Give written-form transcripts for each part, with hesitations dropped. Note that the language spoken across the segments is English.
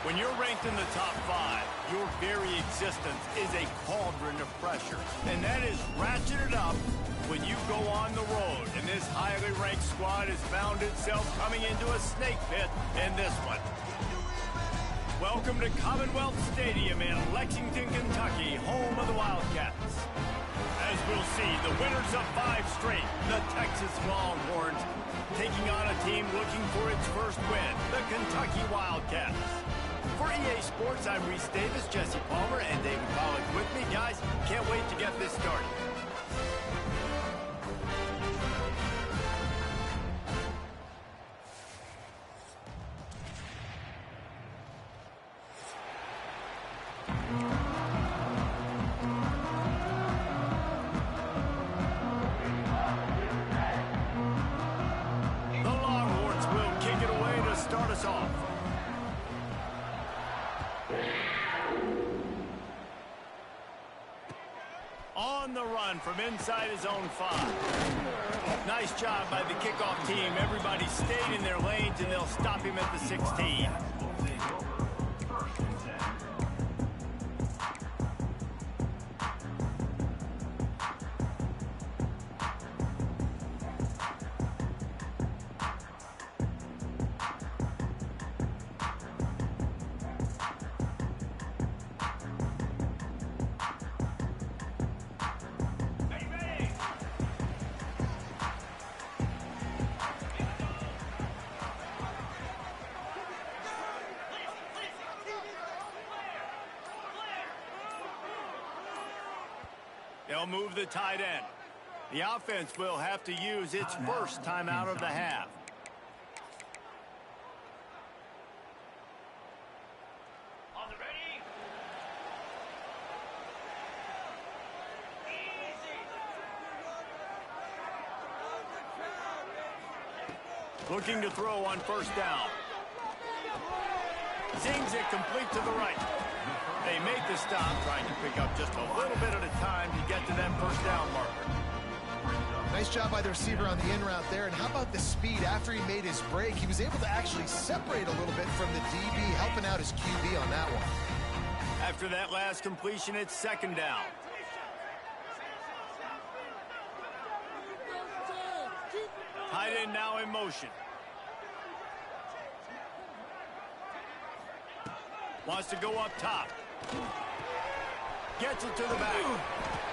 When you're ranked in the top 5, your very existence is a cauldron of pressure. And that is ratcheted up when you go on the road. And this highly ranked squad has found itself coming into a snake pit in this one. Welcome to Commonwealth Stadium in Lexington, Kentucky, home of the Wildcats. As we'll see, the winners of 5 straight, the Texas Longhorns, taking on a team looking for its first win, the Kentucky Wildcats. For EA Sports, I'm Reese Davis, Jesse Palmer, and David Pollack with me. Guys, can't wait to get this started. The Longhorns will kick it away to start us off. On the run from inside his own 5. Nice job by the kickoff team. Everybody stayed in their lanes, and they'll stop him at the 16. They'll move the tight end. The offense will have to use its first timeout of the half. On the ready. Easy. Looking to throw on first down. Zings it complete to the right. They make the stop, trying to pick up just a little bit at a time to get to that first down marker. Nice job by the receiver on the in route there. And how about the speed after he made his break? He was able to actually separate a little bit from the DB, helping out his QB on that one. After that last completion, it's second down. Tight end now in motion. Wants to go up top. Gets it to the back.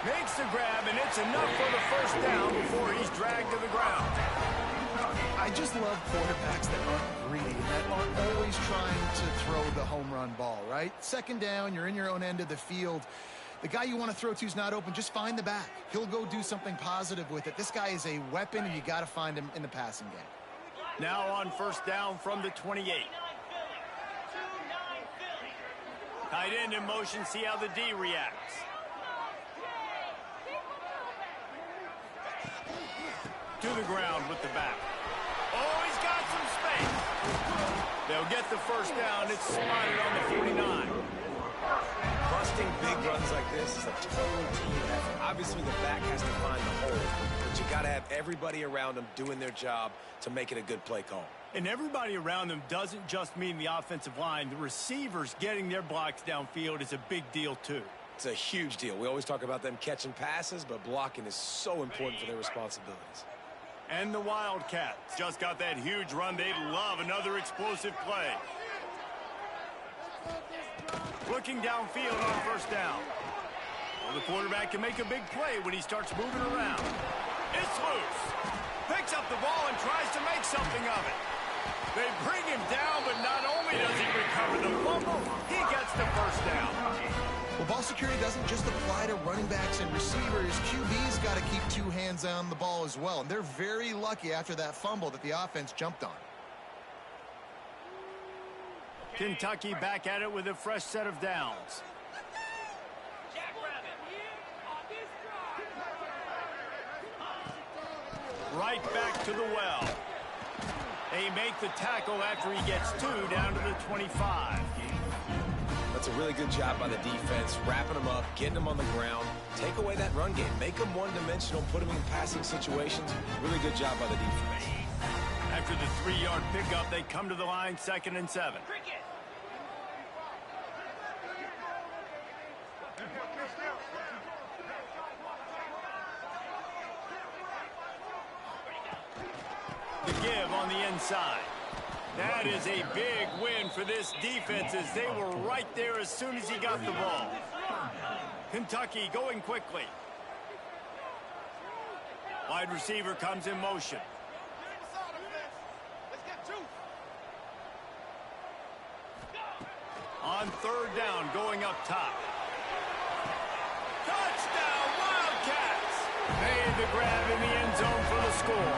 Makes the grab, and it's enough for the first down before he's dragged to the ground. I just love quarterbacks that aren't greedy, that aren't always trying to throw the home run ball, right? Second down, you're in your own end of the field. The guy you want to throw to is not open. Just find the back. He'll go do something positive with it. This guy is a weapon, and you got to find him in the passing game. Now on first down from the 28. Tight end in motion, see how the D reacts. To the ground with the back. Oh, he's got some space. They'll get the first down. It's spotted on the 49. Busting big runs like this is a total team effort. Obviously, the back has to find the hole, but you got to have everybody around them doing their job to make it a good play call. And everybody around them doesn't just mean the offensive line. The receivers getting their blocks downfield is a big deal, too. It's a huge deal. We always talk about them catching passes, but blocking is so important for their responsibilities. And the Wildcats just got that huge run. They'd love another explosive play. Looking downfield on first down. Well, the quarterback can make a big play when he starts moving around. It's loose. Picks up the ball and tries to make something of it. They bring him down, but not only does he recover the fumble, he gets the first down. Well, ball security doesn't just apply to running backs and receivers. QB's got to keep 2 hands on the ball as well. And they're very lucky after that fumble that the offense jumped on. Kentucky back at it with a fresh set of downs. Right back to the well. They make the tackle after he gets 2 down to the 25. That's a really good job by the defense, wrapping them up, getting them on the ground. Take away that run game. Make them one-dimensional, put them in passing situations. Really good job by the defense. After the 3-yard pickup, they come to the line 2nd and 7. The give on the inside. That is a big win for this defense as they were right there as soon as he got the ball. Kentucky going quickly. Wide receiver comes in motion. On third down, going up top. Touchdown, Wildcats! Made the grab in the end zone for the score.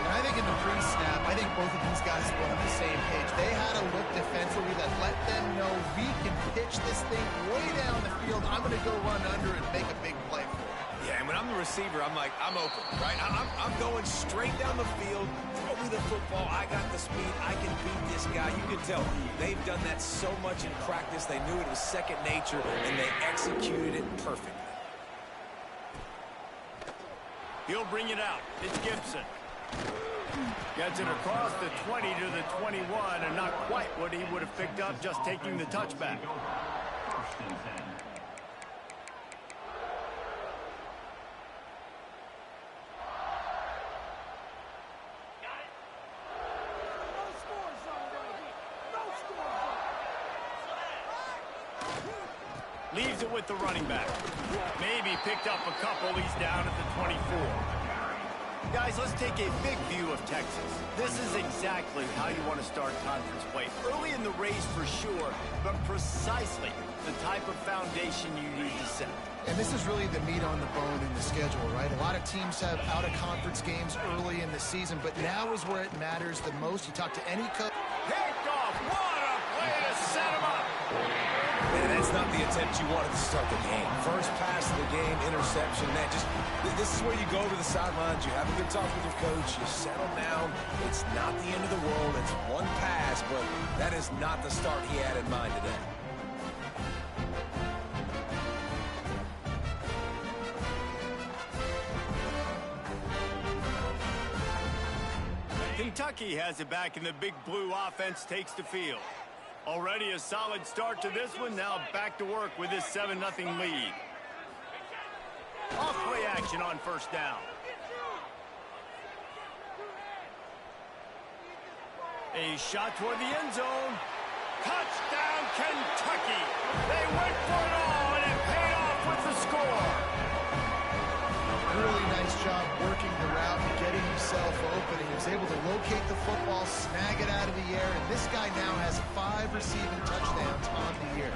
And I think in the pre-snap, I think both of these guys were on the same page. They had a look defensively that let them know we can pitch this thing way down the field. I'm going to go run under and make a big play for it. Yeah, and when I'm the receiver, I'm like, I'm open, right? I'm going straight down the field. Throw me the football. I got the speed. I can beat this guy. You can tell they've done that so much in practice. They knew it was second nature, and they executed it perfectly. He'll bring it out. It's Gibson. Gets it across the 20 to the 21, and not quite what he would have picked up just taking the touchback. Leaves it with the running back. Maybe picked up a couple. He's down at the 24. Guys, let's take a big view of Texas. This is exactly how you want to start conference play. Early in the race for sure, but precisely the type of foundation you need to set. And this is really the meat on the bone in the schedule, right? A lot of teams have out-of-conference games early in the season, but now is where it matters the most. You talk to any coach. Picked off. What a play to set him up. Man, that's not the attempt you wanted to start the game. First pass of the game, interception. Man, this is where you go to the sidelines. You have a good talk with your coach. You settle down. It's not the end of the world. It's one pass, but that is not the start he had in mind today. Kentucky has it back, and the Big Blue offense takes the field. Already a solid start to this one. Now back to work with this 7-0 lead. Off-play action on first down. A shot toward the end zone. Touchdown, Kentucky. They went for it all, and it paid off with the score. Really nice job working the route and getting himself open. He was able to locate the football, snag it out of the air, and this guy now has 5 receiving touchdowns on the year.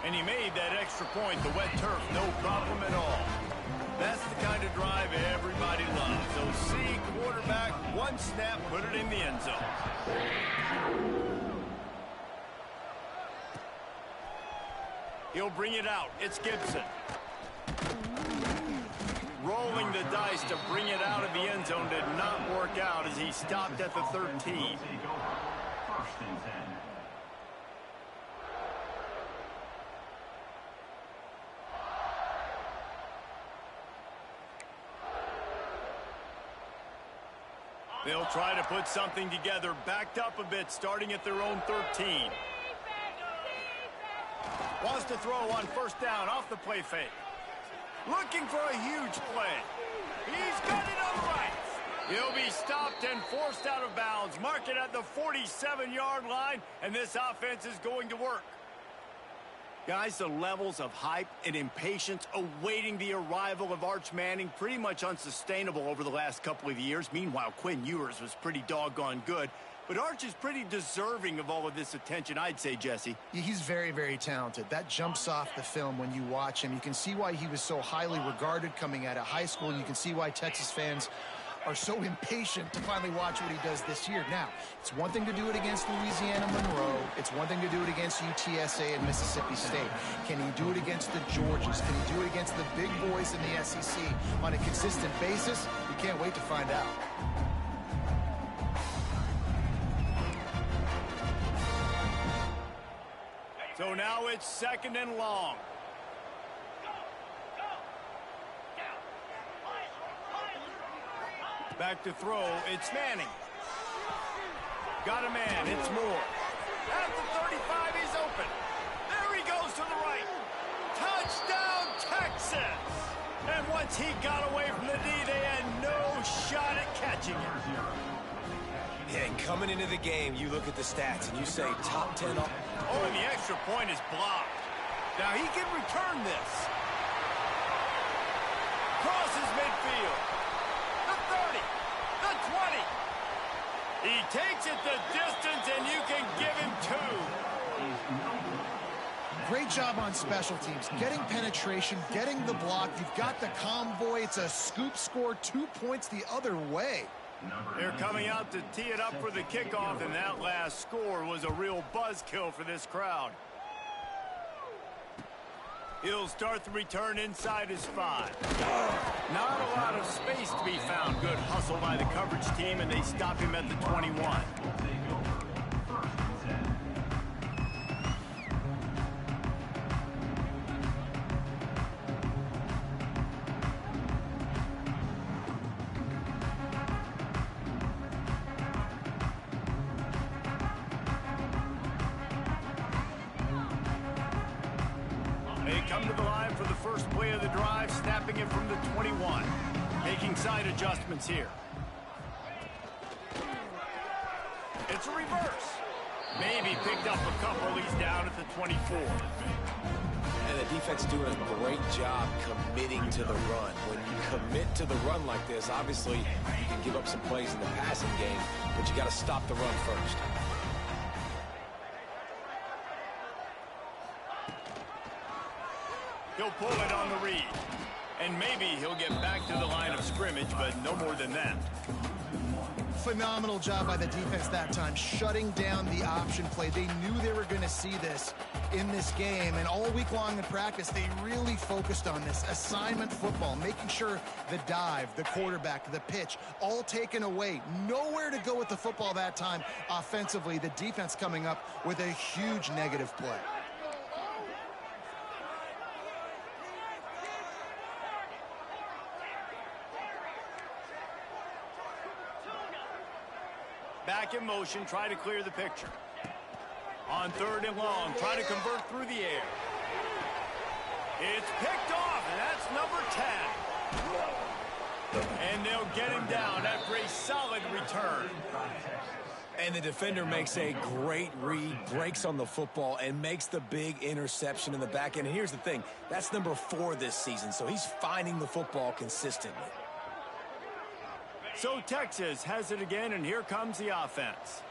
And he made that extra point, the wet turf, no problem at all. That's the kind of drive everybody loves. So see, quarterback, one snap, put it in the end zone. He'll bring it out. It's Gibson. Rolling the dice to bring it out of the end zone did not work out as he stopped at the 13. They'll try to put something together, backed up a bit, starting at their own 13. Wants to throw on first down off the play fake. Looking for a huge play. He's got it on right. He'll be stopped and forced out of bounds. Mark it at the 47-yard line, and this offense is going to work. Guys, the levels of hype and impatience awaiting the arrival of Arch Manning pretty much unsustainable over the last couple of years. Meanwhile, Quinn Ewers was pretty doggone good. But Arch is pretty deserving of all of this attention, I'd say, Jesse. He's very, very talented. That jumps off the film when you watch him. You can see why he was so highly regarded coming out of high school. You can see why Texas fans are so impatient to finally watch what he does this year. Now, it's one thing to do it against Louisiana Monroe. It's one thing to do it against UTSA and Mississippi State. Can he do it against the Georgias? Can he do it against the big boys in the SEC on a consistent basis? We can't wait to find out. So now it's second and long. Back to throw, it's Manning. Got a man, it's Moore. At the 35, he's open. There he goes. got away from the D. They had no shot at catching it. Yeah, and coming into the game, you look at the stats and you say top 10. Oh, and the extra point is blocked. Now he can return this. Crosses midfield. The 30. The 20. He takes it the distance, and you can give him 2. Great job on special teams. Getting penetration, getting the block. You've got the convoy. It's a scoop score, 2 points the other way. They're coming out to tee it up for the kickoff, and that last score was a real buzzkill for this crowd. He'll start the return inside his 5. Not a lot of space to be found. Good hustle by the coverage team, and they stop him at the 21. They come to the line for the first play of the drive, snapping it from the 21. Making side adjustments here. It's a reverse. Maybe picked up a couple. He's down at the 24. And the defense doing a great job committing to the run. When you commit to the run like this, obviously you can give up some plays in the passing game, but you got to stop the run first. He'll pull it on the read. And maybe he'll get back to the line of scrimmage, but no more than that. Phenomenal job by the defense that time, shutting down the option play. They knew they were going to see this in this game, and all week long in practice, they really focused on this assignment football, making sure the dive, the quarterback, the pitch, all taken away. Nowhere to go with the football that time offensively. The defense coming up with a huge negative play. Back in motion, try to clear the picture. On 3rd and long, try to convert through the air. It's picked off, and that's number 10. And they'll get him down after a solid return. And the defender makes a great read, breaks on the football, and makes the big interception in the back end. And here's the thing, that's number 4 this season, so he's finding the football consistently. So Texas has it again, and here comes the offense.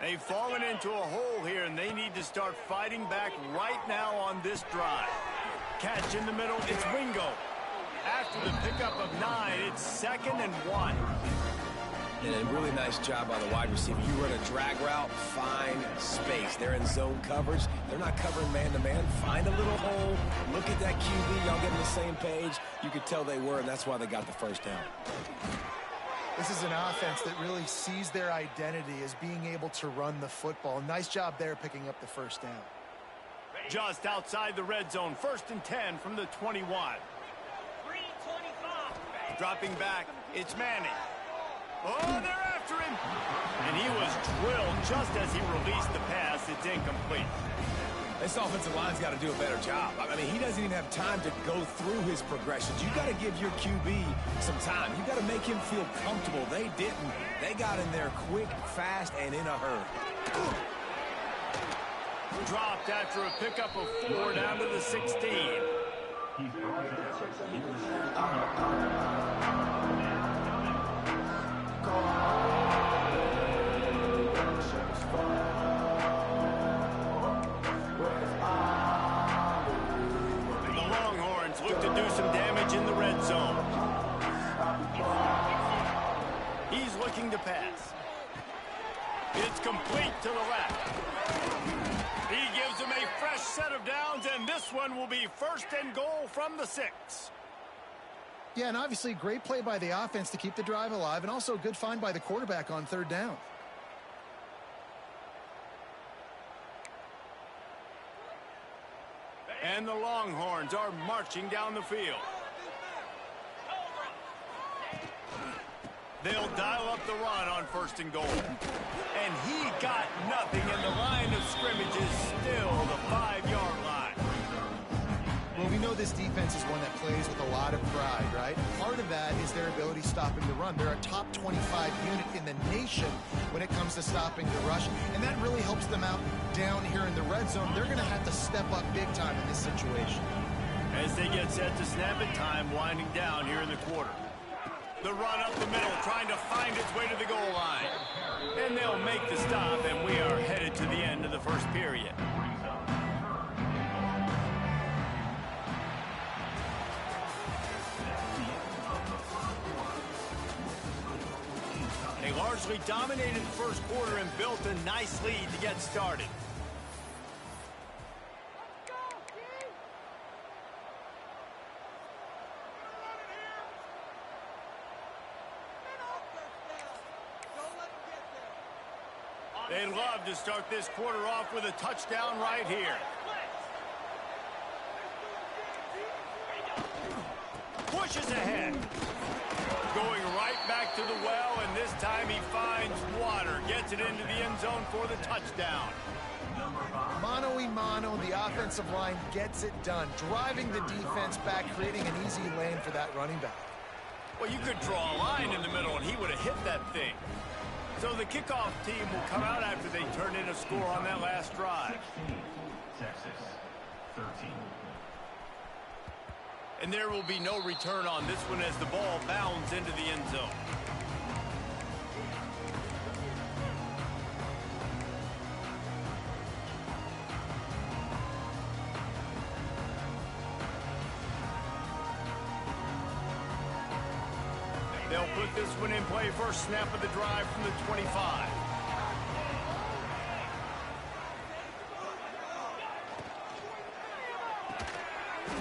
They've fallen into a hole here, and they need to start fighting back right now on this drive. Catch in the middle, it's Wingo. After the pickup of 9, it's 2nd and 1. And a really nice job by the wide receiver. You run a drag route, find space. They're in zone coverage. They're not covering man-to-man. Find a little hole. Look at that QB. Y'all get on the same page. You could tell they were, and that's why they got the first down. This is an offense that really sees their identity as being able to run the football. Nice job there picking up the first down. Just outside the red zone, 1st and 10 from the 21. Dropping back, it's Manning. Oh, they're after him. And he was drilled just as he released the pass. It's incomplete. This offensive line's got to do a better job. I mean, he doesn't even have time to go through his progressions. You got to give your QB some time. You got to make him feel comfortable. They didn't. They got in there quick, fast, and in a hurry. Dropped after a pickup of 4 down to the 16. Look to do some damage in the red zone. He's looking to pass. It's complete to the left. He gives him a fresh set of downs, and this one will be 1st and goal from the 6. Yeah, and obviously great play by the offense to keep the drive alive, and also a good find by the quarterback on 3rd down. And the Longhorns are marching down the field. They'll dial up the run on 1st and goal. And he got nothing, and the line of scrimmage is still the 5-yard line. Well, we know the this defense is one that plays with a lot of pride, right? Part of that is their ability stopping the run. They're a top 25 unit in the nation when it comes to stopping the rush, and that really helps them out down here in the red zone. They're going to have to step up big time in this situation. As they get set to snap it, time winding down here in the quarter. The run up the middle, trying to find its way to the goal line. And they'll make the stop, and we are headed to the end of the first period. They largely dominated the first quarter and built a nice lead to get started. They'd love to start this quarter off with a touchdown right here. Pushes ahead. Going right back to the well, and this time he finds water. Gets it into the end zone for the touchdown. Mano-a-mano, the offensive line gets it done. Driving the defense back, creating an easy lane for that running back. Well, you could draw a line in the middle, and he would have hit that thing. So the kickoff team will come out after they turn in a score on that last drive. 16, Texas, 13. And there will be no return on this one as the ball bounds into the end zone. They'll put this one in play first snap of the drive from the 25.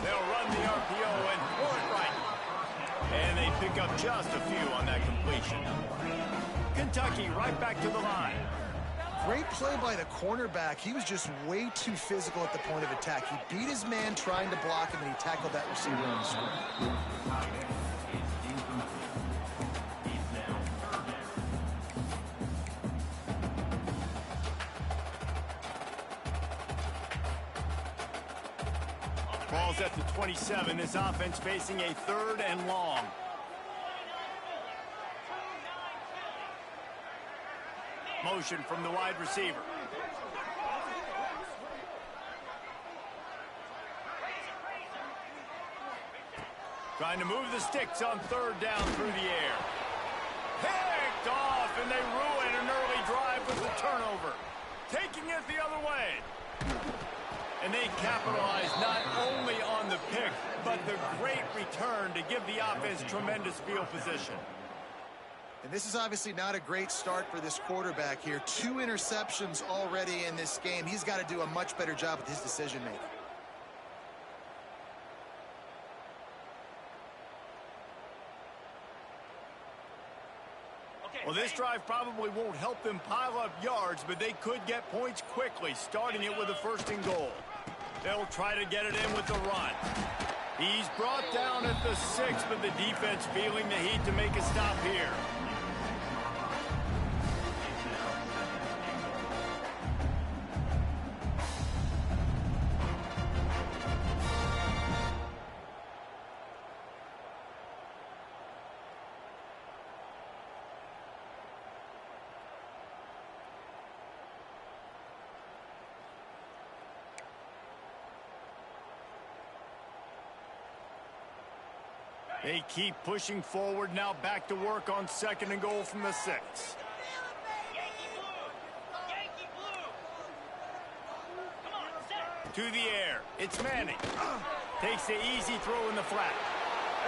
They'll run the RPO and throw it right. And they pick up just a few on that completion. Kentucky right back to the line. Great play by the cornerback. He was just way too physical at the point of attack. He beat his man trying to block him, and he tackled that receiver on the screen. Ball's at the 27. This offense facing a 3rd and long. Motion from the wide receiver. Trying to move the sticks on 3rd down through the air. Picked off, and they ruin an early drive with the turnover. Taking it the other way. And they capitalize not only on the pick, but the great return to give the offense tremendous field position. And this is obviously not a great start for this quarterback here. 2 interceptions already in this game. He's got to do a much better job with his decision-making. Well, this drive probably won't help them pile up yards, but they could get points quickly, starting it with a 1st and goal. They'll try to get it in with the run. He's brought down at the 6, but the defense feeling the heat to make a stop here. They keep pushing forward, now back to work on 2nd and goal from the 6. To the air, it's Manning. Takes the easy throw in the flat.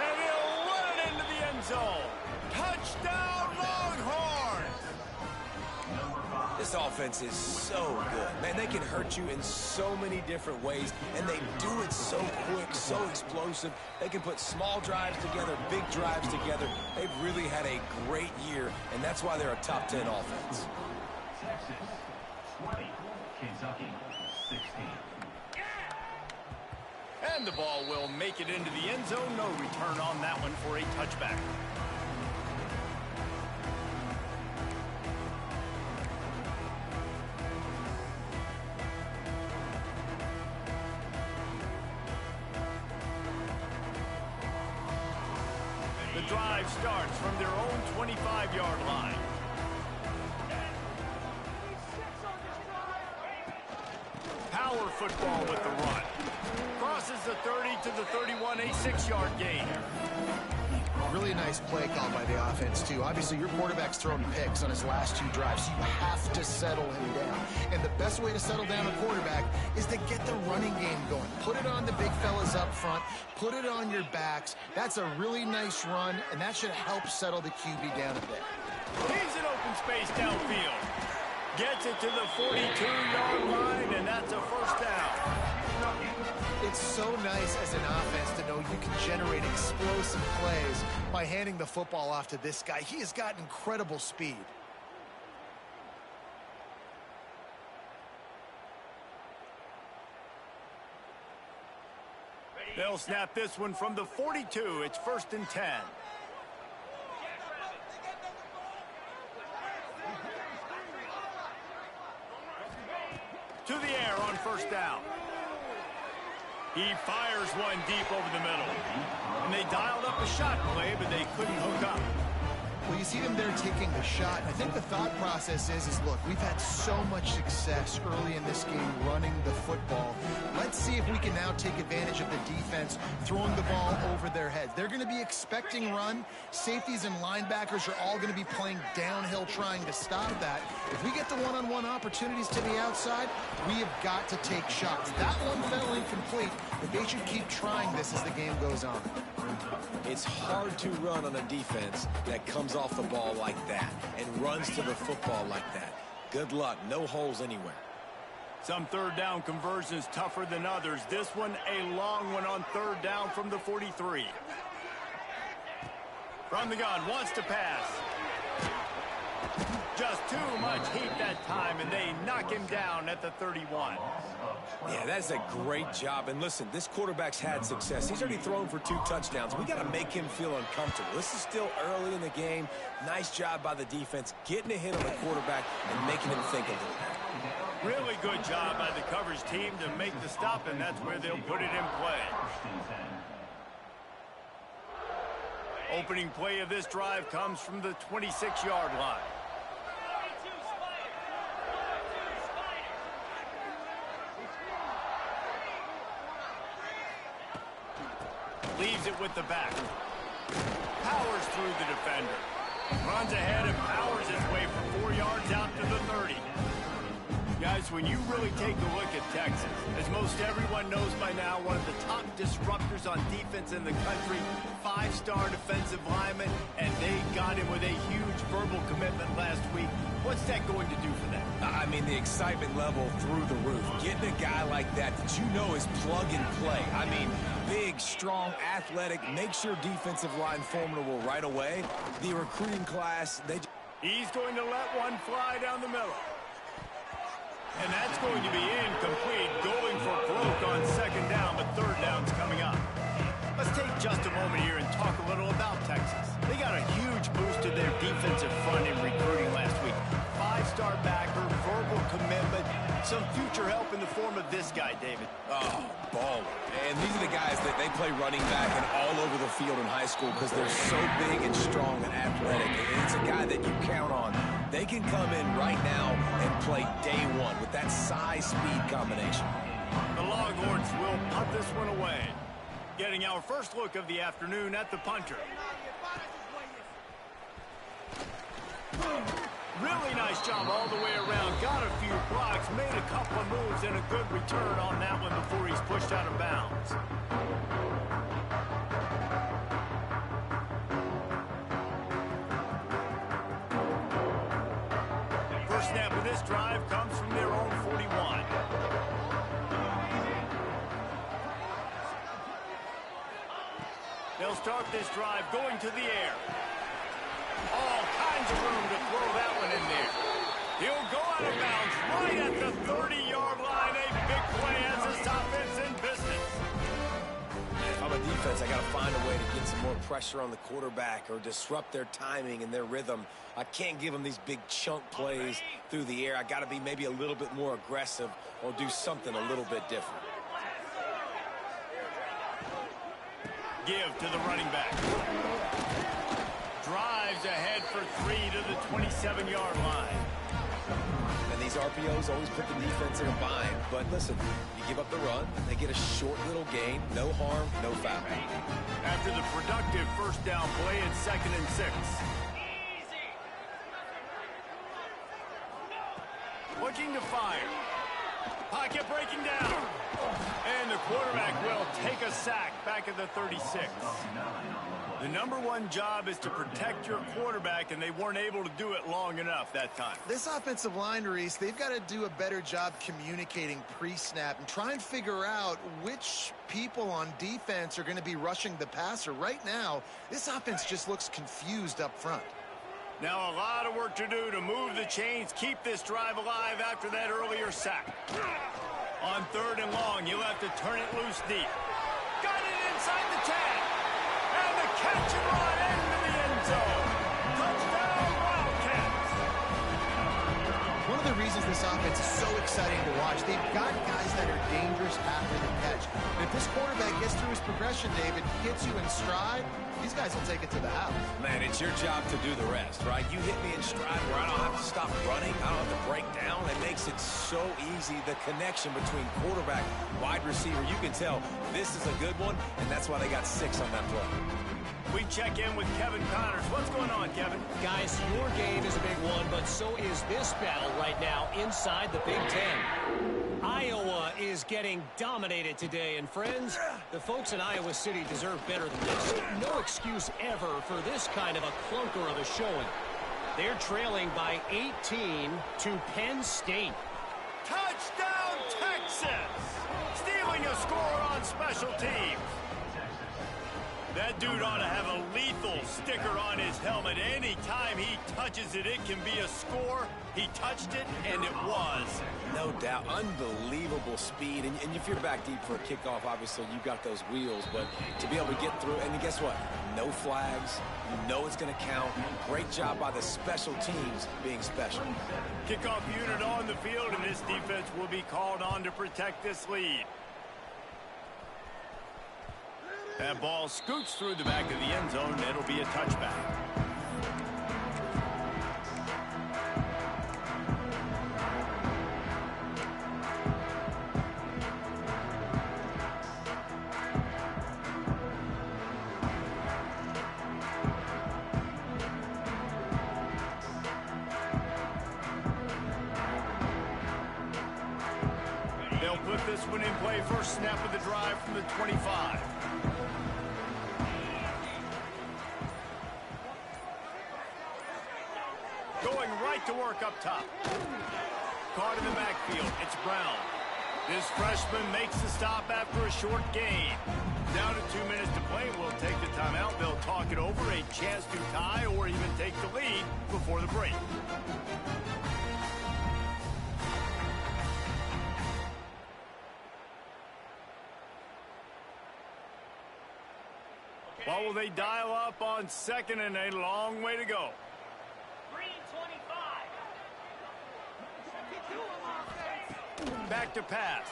And he'll run it into the end zone. Touchdown, Longhorns! This offense is so good. Man, they can hurt you in so many different ways, and they do it so quick, so explosive. They can put small drives together, big drives together. They've really had a great year, and that's why they're a top 10 offense. Texas, 20. Kentucky, 16. And the ball will make it into the end zone. No return on that one for a touchback. drive starts from their own 25-yard line. Power football with the run. Crosses the 30 to the 31, a 6-yard gain. Really nice play call by the offense, too. Obviously, your quarterback's thrown picks on his last 2 drives, so you have to settle him down. And the best way to settle down a quarterback is to get the running game going. Put it on the big fellas up front. Put it on your backs. That's a really nice run, and that should help settle the QB down a bit. He's in open space downfield. Gets it to the 42-yard line, and that's a first down. It's so nice as an offense to know you can generate explosive plays by handing the football off to this guy. He has got incredible speed. They'll snap this one from the 42. It's 1st and 10. To the air on 1st down. He fires one deep over the middle. And they dialed up a shot play, but they couldn't hook up. Well, you see them there taking the shot. I think the thought process is look, we've had so much success early in this game running the football. Let's see if we can now take advantage of the defense throwing the ball over their heads. They're going to be expecting run. Safeties and linebackers are all going to be playing downhill trying to stop that. If we get the one-on-one opportunities to the outside, we have got to take shots. That one fell incomplete, but they should keep trying this as the game goes on. It's hard to run on a defense that comes off the ball like that and runs to the football like that. Good luck. No holes anywhere. Some 3rd down conversions tougher than others. This one a long one on 3rd down from the 43. From the gun, wants to pass. Just too much heat that time, and they knock him down at the 31. Yeah, that's a great job. And listen, this quarterback's had success. He's already thrown for 2 touchdowns. We got to make him feel uncomfortable. This is still early in the game. Nice job by the defense, getting a hit on the quarterback and making him think a little bit. Really good job by the coverage team to make the stop, and that's where they'll put it in play. Opening play of this drive comes from the 26-yard line. Leaves it with the back. Powers through the defender. Runs ahead and powers his way for 4 yards out to the 30. Guys, when you really take a look at Texas, as most everyone knows by now, one of the top disruptors on defense in the country, 5-star defensive lineman, and they got him with a huge verbal commitment last week. What's that going to do for them? I mean, the excitement level through the roof. Getting a guy like that you know is plug and play. I mean, big, strong, athletic, makes your defensive line formidable right away. The recruiting class, He's going to let one fly down the middle. And that's going to be incomplete, going for broke on 2nd down, but 3rd down's coming up. Let's take just a moment here and talk a little about Texas. They got a huge boost to their defensive front in recruiting last week. 5-star backer, verbal commitment, some future help in the form of this guy, David. Oh, baller. And these are the guys that they play running back and all over the field in high school because they're so big and strong and athletic. And it's a guy that you count on. They can come in right now and play day one with that size-speed combination. The Longhorns will punt this one away. Getting our first look of the afternoon at the punter. Really nice job all the way around. Got a few blocks, made a couple of moves, and a good return on that one before he's pushed out of bounds. First snap of this drive comes from their own 41. They'll start this drive going to the air. All kinds of room to throw that one in there. He'll go out of bounds right at the 30-yard line. A big play as this offense in business. If I'm a defense, I got to find a way to get some more pressure on the quarterback or disrupt their timing and their rhythm. I can't give them these big chunk plays through the air. I got to be maybe a little bit more aggressive or do something a little bit different. give to the running back. Drives ahead for 3 to the 27-yard line. And these RPOs always put the defense in a bind. But listen, you give up the run, they get a short little gain. No harm, no foul. After the productive first down play, it's 2nd and 6. Looking to fire. Pocket breaking down. And the quarterback will take a sack back at the 36. The number one job is to protect your quarterback, and they weren't able to do it long enough that time. This offensive line, Reese, they've got to do a better job communicating pre-snap and try and figure out which people on defense are going to be rushing the passer. Right now, this offense just looks confused up front. Now a lot of work to do to move the chains, keep this drive alive after that earlier sack. On 3rd and long, you'll have to turn it loose deep. Got it inside the 10. And the catch and run into the end zone. Touchdown, Wildcats. One of the reasons this offense is so exciting to watch, they've got guys that are dangerous after the catch. And if this quarterback gets through his progression, David, hits you in stride, these guys will take it to the house. Man, it's your job to do the rest, right? You hit me in stride where I don't have to stop running. I don't have to break down. It makes it so easy. The connection between quarterback, wide receiver, you can tell this is a good one, and that's why they got 6 on that play. We check in with Kevin Connors. What's going on, Kevin? Guys, your game is a big one, but so is this battle right now inside the Big Ten. Iowa is getting dominated today, and friends, the folks in Iowa City deserve better than this. No excuse ever for this kind of a clunker of a showing. They're trailing by 18 to Penn State. Touchdown, Texas! Stealing a score on special teams. That dude ought to have a lethal sticker on his helmet. Anytime he touches it, it can be a score. He touched it, and it was. No doubt. Unbelievable speed. And if you're back deep for a kickoff, obviously you've got those wheels. But to be able to get through, and guess what? No flags. You know it's going to count. Great job by the special teams being special. Kickoff unit on the field, and this defense will be called on to protect this lead. That ball scoots through the back of the end zone. It'll be a touchback. They'll put this one in play. First snap of the drive from the 25. Going right to work up top. Caught in the backfield. It's Brown. This freshman makes the stop after a short gain. Down to 2 minutes to play. We'll take the timeout. They'll talk it over. A chance to tie or even take the lead before the break. What will they dial up on 2nd and a long way to go? Back to pass.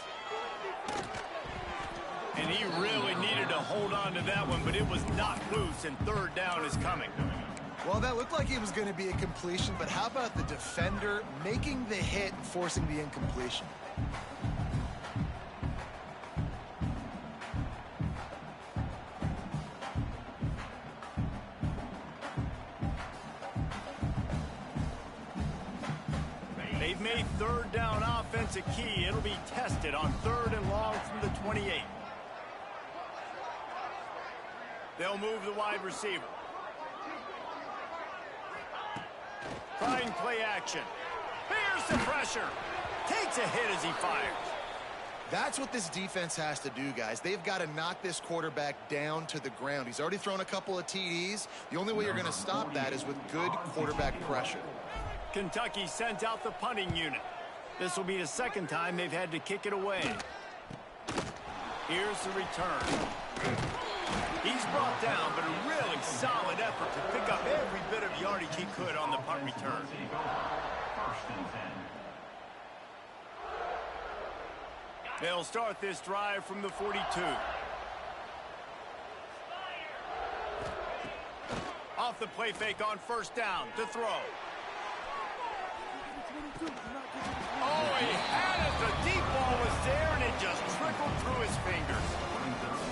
And he really needed to hold on to that one, but it was knocked loose, and 3rd down is coming. Well, that looked like it was going to be a completion, but how about the defender making the hit and forcing the incompletion? They've made 3rd down offense a key. It'll be tested on 3rd and long from the 28. They'll move the wide receiver. Trying play action. Here's the pressure. Takes a hit as he fires. That's what this defense has to do, guys. They've got to knock this quarterback down to the ground. He's already thrown a couple of TDs. The only way you're going to stop that is with good quarterback pressure. Kentucky sent out the punting unit. This will be the 2nd time they've had to kick it away. Here's the return. He's brought down, but a really solid effort to pick up every bit of yardage he could on the punt return. They'll start this drive from the 42. the play fake on first down to throw. Oh, he had it. The deep ball was there, and it just trickled through his fingers.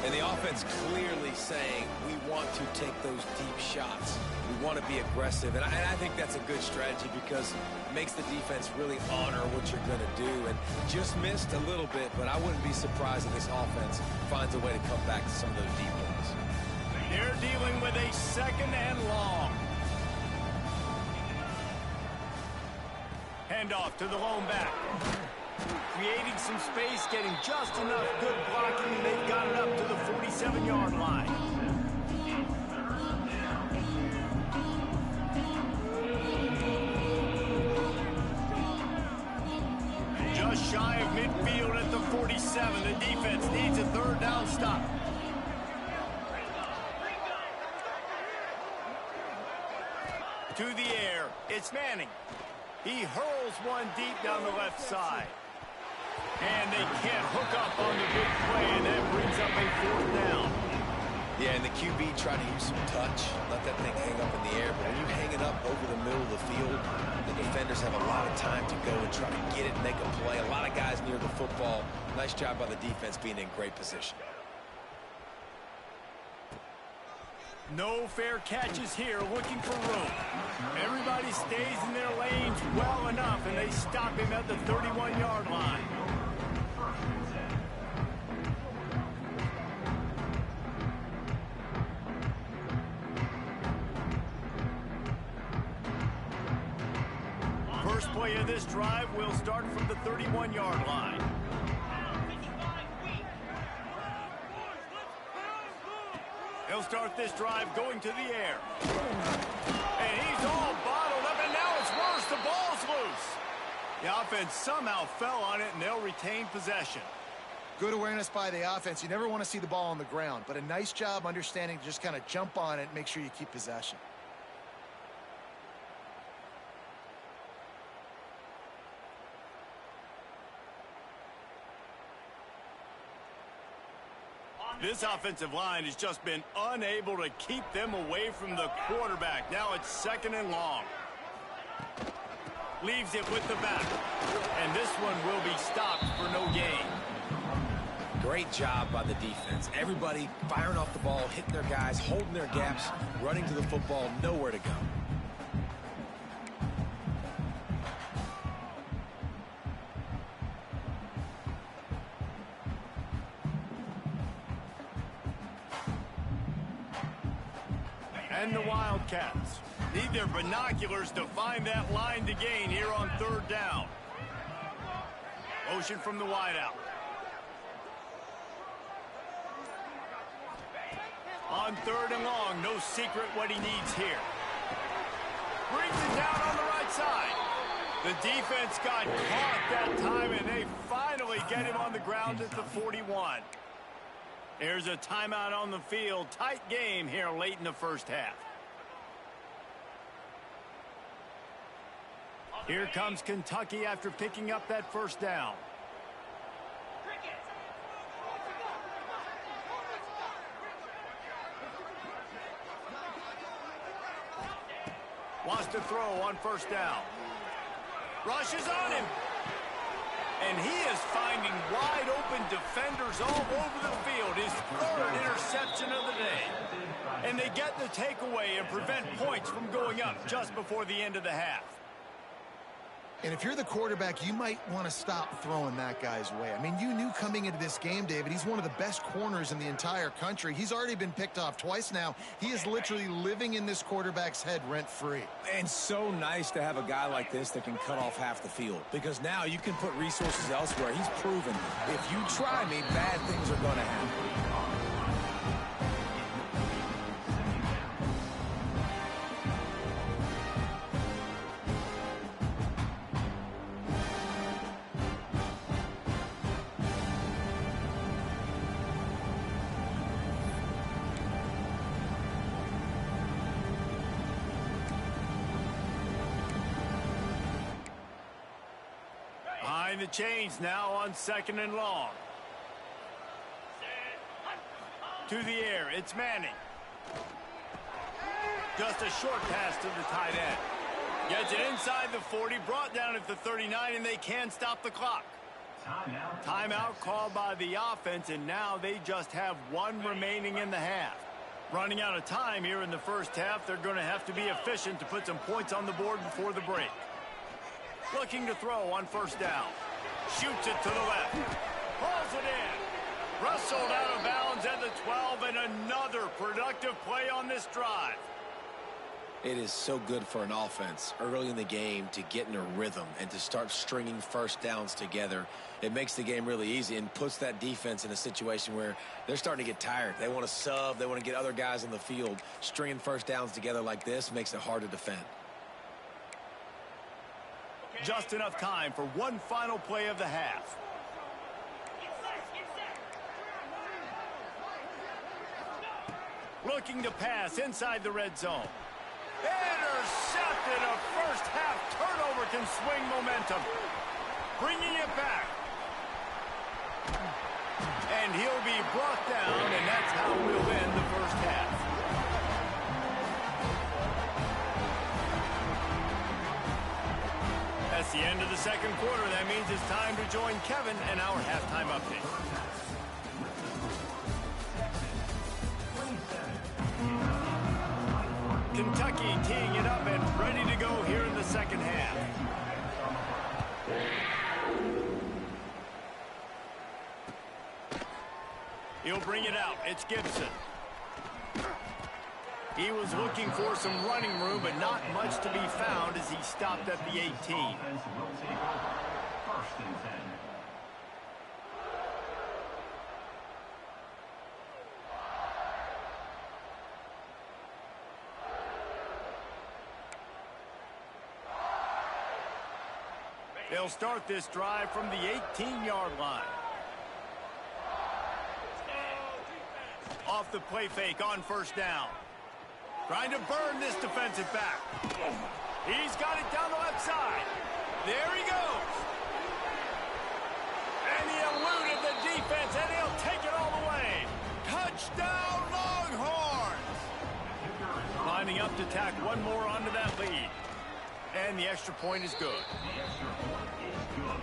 And the offense clearly saying, we want to take those deep shots. We want to be aggressive. And I think that's a good strategy because it makes the defense really honor what you're going to do. And just missed a little bit, but I wouldn't be surprised if this offense finds a way to come back to some of those deep balls. They're dealing with a second and long. Handoff to the lone back. Creating some space, getting just enough good blocking, and they've got it up to the 47-yard line. Just shy of midfield at the 47. The defense needs a third down stop. To the air, it's Manning. He hurls one deep down the left side. And they can't hook up on the big play, and that brings up a fourth down. Yeah, and the QB tried to use some touch, let that thing hang up in the air. But when you hang it up over the middle of the field, the defenders have a lot of time to go and try to get it and make a play. A lot of guys near the football. Nice job by the defense being in great position. No fair catches here, looking for room. Everybody stays in their lanes well enough, and they stop him at the 31-yard line. First play of this drive will start from the 31-yard line. He'll start this drive going to the air. And he's all bottled up, and now it's worse. The ball's loose. The offense somehow fell on it, and they'll retain possession. Good awareness by the offense. You never want to see the ball on the ground, but a nice job understanding to just kind of jump on it and make sure you keep possession. This offensive line has just been unable to keep them away from the quarterback. Now it's second and long. Leaves it with the back. And this one will be stopped for no gain. Great job by the defense. Everybody firing off the ball, hitting their guys, holding their gaps, running to the football, nowhere to go. And the Wildcats need their binoculars to find that line to gain here on third down. Motion from the wideout. On third and long, no secret what he needs here. Brings it down on the right side. The defense got caught that time, and they finally get him on the ground at the 41. There's a timeout on the field. Tight game here late in the first half. Here comes Kentucky after picking up that first down. Wants to throw on first down. Rushes on him. And he is finding wide open defenders all over the field. His third interception of the day. And they get the takeaway and prevent points from going up just before the end of the half. And if you're the quarterback, you might want to stop throwing that guy's way. I mean, you knew coming into this game, David, he's one of the best corners in the entire country. He's already been picked off twice now. He is literally living in this quarterback's head rent-free. And so nice to have a guy like this that can cut off half the field. Because now you can put resources elsewhere. He's proven, if you try me, bad things are going to happen. Behind the chains now on second and long. To the air, it's Manning. Just a short pass to the tight end. Gets it inside the 40, brought down at the 39, and they can't stop the clock. Timeout called by the offense, and now they just have one remaining in the half. Running out of time here in the first half, they're going to have to be efficient to put some points on the board before the break. Looking to throw on first down. Shoots it to the left. Pulls it in. Wrestled out of bounds at the 12, and another productive play on this drive. It is so good for an offense early in the game to get in a rhythm and to start stringing first downs together. It makes the game really easy and puts that defense in a situation where they're starting to get tired. They want to sub. They want to get other guys on the field. Stringing first downs together like this makes it hard to defend. Just enough time for one final play of the half. Looking to pass inside the red zone. Intercepted. A first half turnover can swing momentum. Bringing it back. And he'll be brought down, and that's how we'll end the first half. That's the end of the second quarter. That means it's time to join Kevin and our halftime update. Kentucky teeing it up and ready to go here in the second half. He'll bring it out. It's Gibson. He was looking for some running room, but not much to be found as he stopped at the 18. First and 10. They'll start this drive from the 18-yard line. Off the play fake on first down. Trying to burn this defensive back. He's got it down the left side. There he goes. And he eluded the defense, and he'll take it all the way. Touchdown, Longhorns! Lining up to tack one more onto that lead. And the extra point is good. The extra point is good.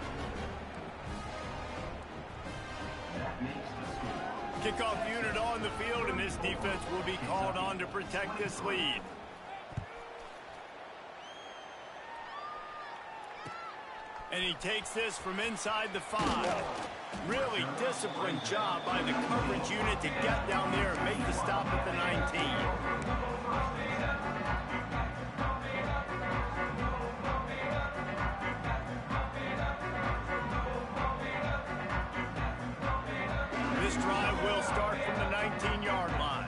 That makes the score. Kickoff unit on the field, and this defense will be called on to protect this lead. And he takes this from inside the 5. Really disciplined job by the coverage unit to get down there and make the stop at the 19. This drive will start from the 19-yard line.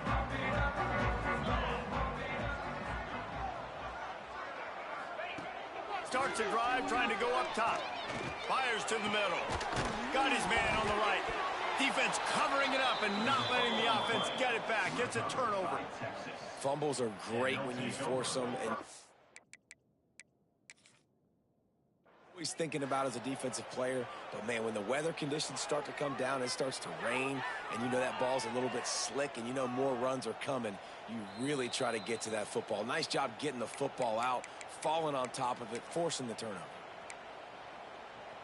Starts a drive trying to go up top. Fires to the middle. Got his man on the right. Defense covering it up and not letting the offense get it back. Gets a turnover. Fumbles are great when you force them, and always thinking about as a defensive player, but man, when the weather conditions start to come down, it starts to rain, and you know that ball's a little bit slick, and you know more runs are coming, you really try to get to that football. Nice job getting the football out, falling on top of it, forcing the turnover.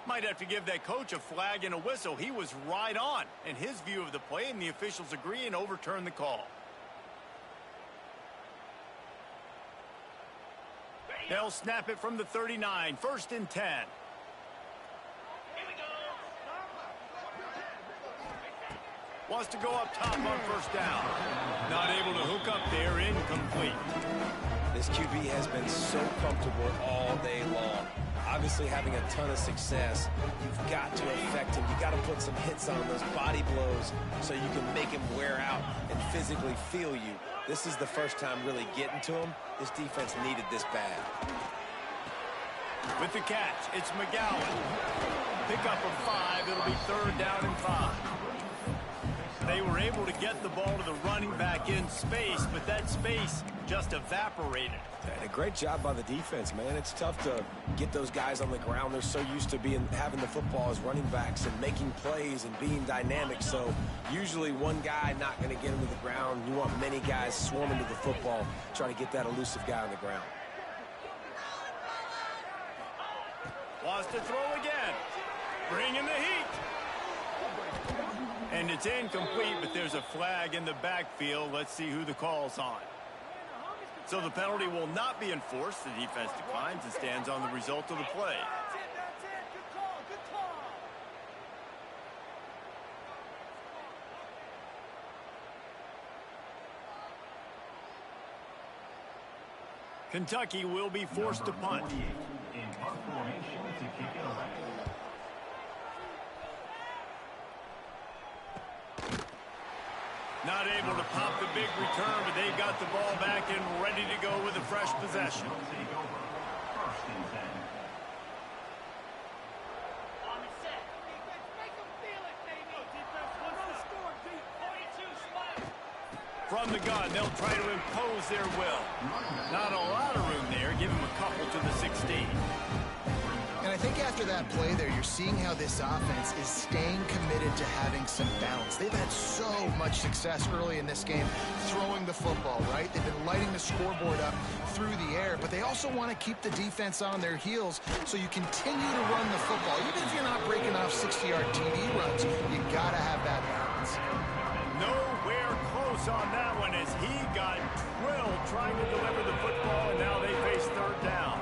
Might have to give that coach a flag and a whistle. He was right on in his view of the play, and the officials agree and overturn the call. They'll snap it from the 39. First and 10. Wants to go up top on first down. Not able to hook up there. Incomplete. This QB has been so comfortable all day long. Obviously having a ton of success. You've got to affect him. You've got to put some hits on those body blows so you can make him wear out and physically feel you. This is the first time really getting to him. This defense needed this bad. With the catch, it's McGowan. Pick up of 5. It'll be third down and 5. They were able to get the ball to the running back in space, but that space just evaporated. And a great job by the defense, man. It's tough to get those guys on the ground. They're so used to having the football as running backs and making plays and being dynamic. So usually one guy not going to get him to the ground. You want many guys swarming to the football, trying to get that elusive guy on the ground. Wants to throw again. Bringing the heat. And it's incomplete, but there's a flag in the backfield. Let's see who the call's on. So the penalty will not be enforced. The defense declines and stands on the result of the play. Kentucky will be forced to punt. In punt formation to kick it away. Not able to pop the big return, but they got the ball back and ready to go with a fresh possession. Take over. First and 10. From the gun, they'll try to impose their will. Not a lot of room there. Give him a couple to the 16. And I think after that play there, you're seeing how this offense is staying committed to having some balance. They've had so much success early in this game throwing the football, right? They've been lighting the scoreboard up through the air, but they also want to keep the defense on their heels, so you continue to run the football. Even if you're not breaking off 60-yard TD runs, you got to have that balance. Nowhere close on that one as he got drilled trying to deliver the football, and now they face third down.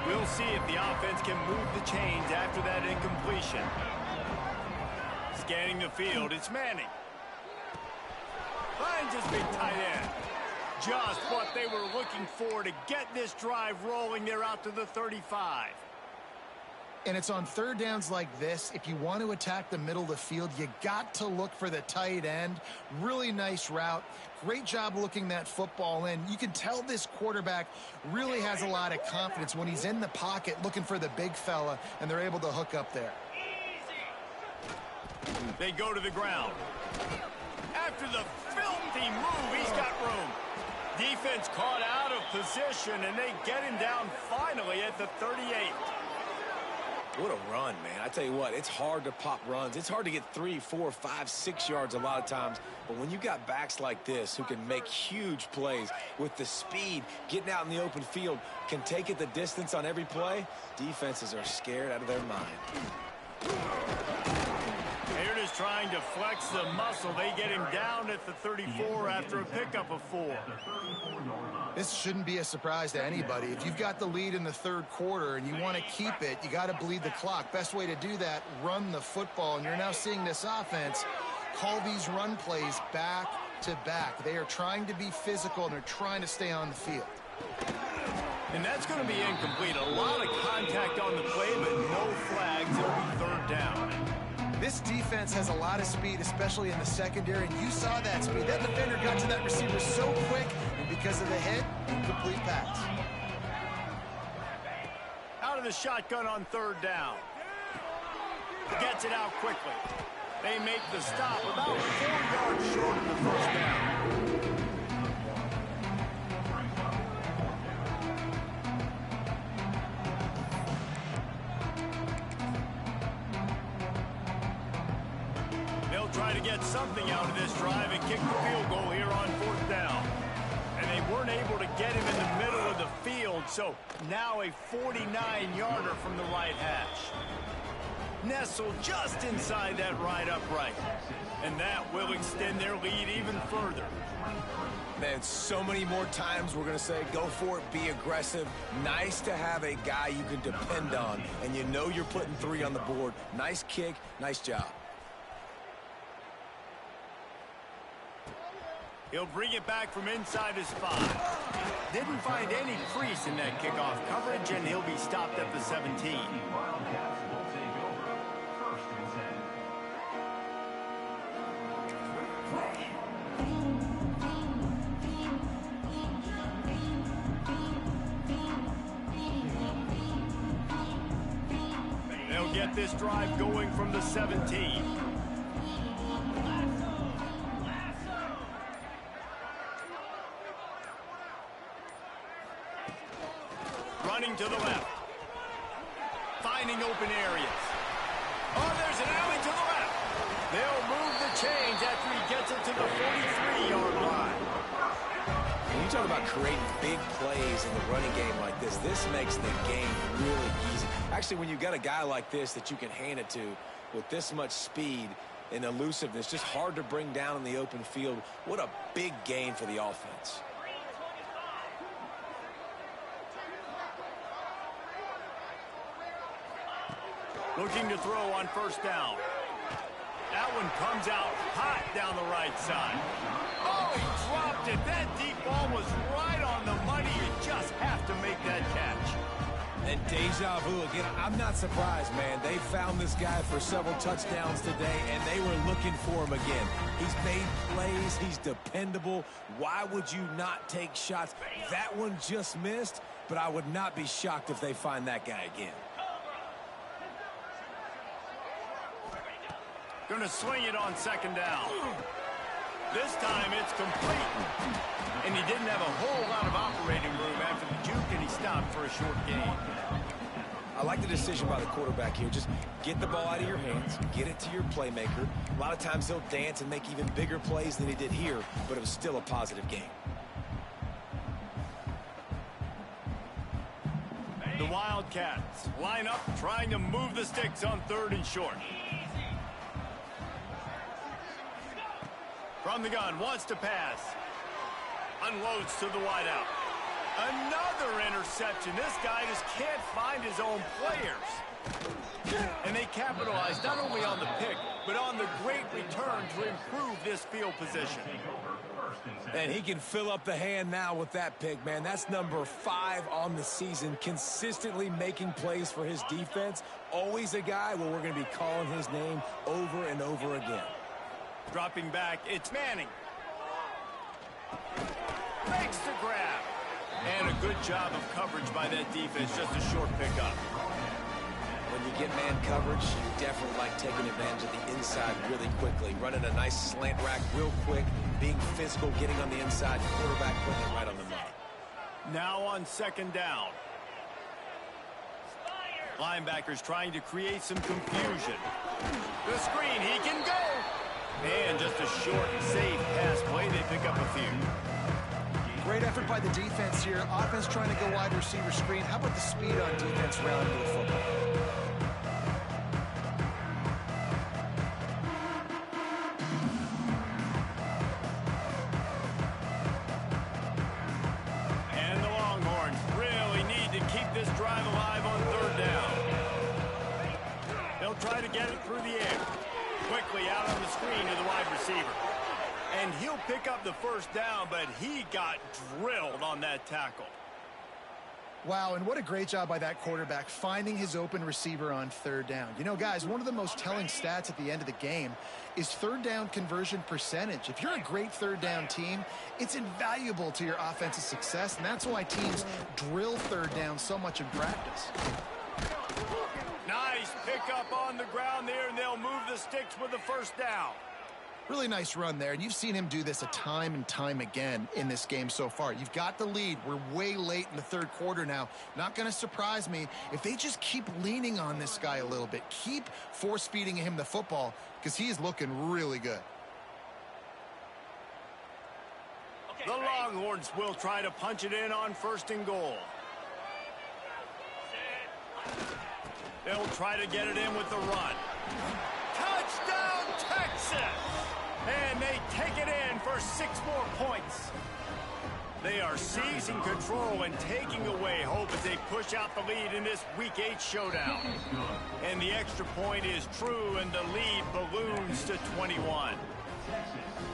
We'll see if the offense can move the chains after that incompletion. Scanning the field, it's Manning. Finds his big tight end. Just what they were looking for to get this drive rolling. They're out to the 35. And it's on third downs like this, if you want to attack the middle of the field, you got to look for the tight end. Really nice route. Great job looking that football in. You can tell this quarterback really has a lot of confidence when he's in the pocket looking for the big fella, and they're able to hook up there. They go to the ground. After the filthy move, he's got room. Defense caught out of position, and they get him down finally at the 38. What a run, man. I tell you what, it's hard to pop runs. It's hard to get 3, 4, 5, 6 yards a lot of times. But when you got backs like this who can make huge plays with the speed, getting out in the open field, can take it the distance on every play, defenses are scared out of their mind. Here it is trying to flex the muscle. They get him down at the 34 after a pickup of 4. This shouldn't be a surprise to anybody. If you've got the lead in the third quarter and you want to keep it, you got to bleed the clock. Best way to do that, run the football. And you're now seeing this offense call these run plays back to back. They are trying to be physical, and they're trying to stay on the field. And that's going to be incomplete. A lot of contact on the play, but no flags. It'll be third down. This defense has a lot of speed, especially in the secondary, and you saw that speed. That defender got to that receiver so quick, and because of the hit, incomplete pass. Out of the shotgun on third down. Gets it out quickly. They make the stop about 4 yards short of the first down. Try to get something out of this drive and kick the field goal here on fourth down. And they weren't able to get him in the middle of the field, so now a 49-yarder from the right hash. Nestled just inside that right upright. And that will extend their lead even further. Man, so many more times we're going to say, go for it, be aggressive. Nice to have a guy you can depend on, and you know you're putting 3 on the board. Nice kick, nice job. He'll bring it back from inside his 5. Didn't find any crease in that kickoff coverage, and he'll be stopped at the 17. Wildcats will take over. First and 10. They'll get this drive going from the 17. Running to the left. Finding open areas. Oh, there's an alley to the left. They'll move the change after he gets it to the 43-yard line. When you talk about creating big plays in the running game like this, this makes the game really easy. Actually, when you've got a guy like this that you can hand it to with this much speed and elusiveness, just hard to bring down in the open field, what a big gain for the offense. Looking to throw on first down. That one comes out hot down the right side. Oh, he dropped it. That deep ball was right on the money. You just have to make that catch. And deja vu again. I'm not surprised, man. They found this guy for several touchdowns today, and they were looking for him again. He's made plays. He's dependable. Why would you not take shots? That one just missed, but I would not be shocked if they find that guy again. Going to swing it on second down. This time it's complete. And he didn't have a whole lot of operating room after the juke, and he stopped for a short gain. I like the decision by the quarterback here. Just get the ball out of your hands, get it to your playmaker. A lot of times he'll dance and make even bigger plays than he did here, but it was still a positive game. The Wildcats line up, trying to move the sticks on third and short. From the gun, wants to pass. Unloads to the wideout. Another interception. This guy just can't find his own players. And they capitalize not only on the pick, but on the great return to improve this field position. And he can fill up the hand now with that pick, man. That's number 5 on the season, consistently making plays for his defense. Always a guy where we're going to be calling his name over and over again. Dropping back, it's Manning. Makes the grab. And a good job of coverage by that defense, just a short pickup. When you get man coverage, you definitely like taking advantage of the inside really quickly. Running a nice slant rack real quick, being physical, getting on the inside, quarterback putting it right on the money. Now on second down. Linebackers trying to create some confusion. The screen, he can go. And just a short, safe pass play. They pick up a few. Great effort by the defense here. Offense trying to go wide receiver screen. How about the speed on defense rallying to the football? And the Longhorns really need to keep this drive alive on third down. They'll try to get it through the air. Quickly out on the screen to the wide receiver. And he'll pick up the first down, but he got drilled on that tackle. Wow, and what a great job by that quarterback finding his open receiver on third down. You know, guys, one of the most telling stats at the end of the game is third down conversion percentage. If you're a great third down team, it's invaluable to your offensive success, and that's why teams drill third down so much in practice. Nice pickup on the ground there, and they'll move the sticks with the first down. Really nice run there, and you've seen him do this a time and time again in this game so far. You've got the lead. We're way late in the third quarter now. Not going to surprise me if they just keep leaning on this guy a little bit. Keep force-feeding him the football because he is looking really good. The Longhorns will try to punch it in on first and goal. They'll try to get it in with the run. Touchdown, Texas! And they take it in for 6 more points. They are seizing control and taking away hope as they push out the lead in this Week 8 showdown. And the extra point is true, and the lead balloons to 21.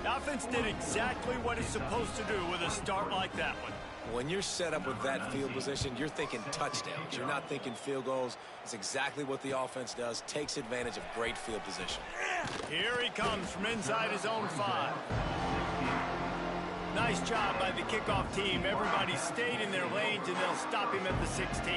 The offense did exactly what it's supposed to do with a start like that one. When you're set up with that field position, you're thinking touchdowns. You're not thinking field goals. It's exactly what the offense does. Takes advantage of great field position. Here he comes from inside his own 5. Nice job by the kickoff team. Everybody stayed in their lanes, and they'll stop him at the 16.